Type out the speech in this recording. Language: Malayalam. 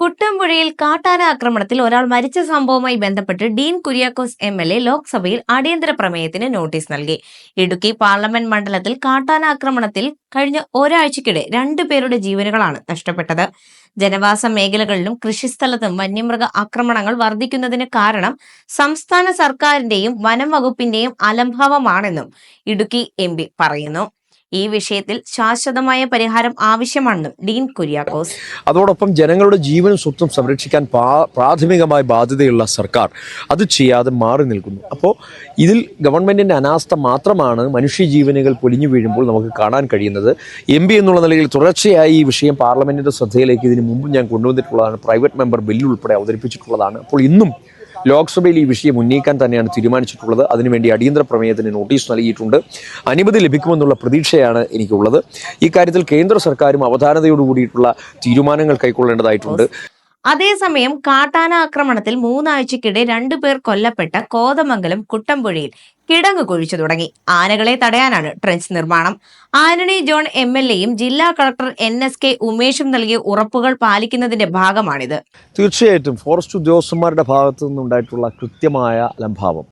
കുട്ടമ്പുഴയിൽ കാട്ടാന ആക്രമണത്തിൽ ഒരാൾ മരിച്ച സംഭവവുമായി ബന്ധപ്പെട്ട് ഡീൻ കുര്യാക്കോസ് MLA ലോക്സഭയിൽ അടിയന്തര പ്രമേയത്തിന് നോട്ടീസ് നൽകി. ഇടുക്കി പാർലമെന്റ് മണ്ഡലത്തിൽ കാട്ടാന ആക്രമണത്തിൽ കഴിഞ്ഞ ഒരാഴ്ചക്കിടെ 2 പേരുടെ ജീവനുകളാണ് നഷ്ടപ്പെട്ടത്. ജനവാസ മേഖലകളിലും കൃഷിസ്ഥലത്തും വന്യമൃഗ ആക്രമണങ്ങൾ വർദ്ധിക്കുന്നതിന് കാരണം സംസ്ഥാന സർക്കാരിന്റെയും വനം വകുപ്പിന്റെയും അലംഭാവമാണെന്നും ഇടുക്കി MP പറയുന്നു. ഈ വിഷയത്തിൽ ശാശ്വതമായ പരിഹാരം ആവശ്യമാണെന്നും ഡീൻ കുര്യാക്കോസ്. അതോടൊപ്പം ജനങ്ങളുടെ ജീവനും സ്വത്തും സംരക്ഷിക്കാൻ പ്രാഥമികമായ ബാധ്യതയുള്ള സർക്കാർ അത് ചെയ്യാതെ മാറി നിൽക്കുന്നു. അപ്പോൾ ഇതിൽ ഗവൺമെന്റിന്റെ അനാസ്ഥ മാത്രമാണ് മനുഷ്യജീവനുകൾ പൊലിഞ്ഞു വീഴുമ്പോൾ നമുക്ക് കാണാൻ കഴിയുന്നത്. MP എന്നുള്ള നിലയിൽ തുടർച്ചയായി ഈ വിഷയം പാർലമെന്റിന്റെ ശ്രദ്ധയിലേക്ക് ഇതിനു മുമ്പ് ഞാൻ കൊണ്ടുവന്നിട്ടുള്ളതാണ്. പ്രൈവറ്റ് മെമ്പർ ബില്ല് ഉൾപ്പെടെ അവതരിപ്പിച്ചിട്ടുള്ളതാണ്. അപ്പോൾ ഇന്നും ലോക്സഭയിൽ ഈ വിഷയം ഉന്നയിക്കാൻ തന്നെയാണ് തീരുമാനിച്ചിട്ടുള്ളത്. അതിനുവേണ്ടി അടിയന്തര പ്രമേയത്തിന് നോട്ടീസ് നൽകിയിട്ടുണ്ട്. അനുമതി ലഭിക്കുമെന്നുള്ള പ്രതീക്ഷയാണ് എനിക്കുള്ളത്. ഇക്കാര്യത്തിൽ കേന്ദ്ര സർക്കാരും അവധാനതയോടുകൂടിയിട്ടുള്ള തീരുമാനങ്ങൾ കൈക്കൊള്ളേണ്ടതായിട്ടുണ്ട്. അതേസമയം കാട്ടാന ആക്രമണത്തിൽ 3 ആഴ്ചക്കിടെ 2 പേർ കൊല്ലപ്പെട്ട കോതമംഗലം കുട്ടമ്പുഴയിൽ കിടങ്ങ് കുഴിച്ചു തുടങ്ങി. ആനകളെ തടയാനാണ് ട്രെഞ്ച് നിർമ്മാണം. ആന്റണി ജോൺ MLAയും ജില്ലാ കളക്ടർ NSK ഉമേഷും നൽകിയ ഉറപ്പുകൾ പാലിക്കുന്നതിന്റെ ഭാഗമാണിത്. തീർച്ചയായിട്ടും ഫോറസ്റ്റ് ഉദ്യോഗസ്ഥന്മാരുടെ ഭാഗത്തു നിന്നുണ്ടായിട്ടുള്ള കൃത്യമായ അലംഭാവം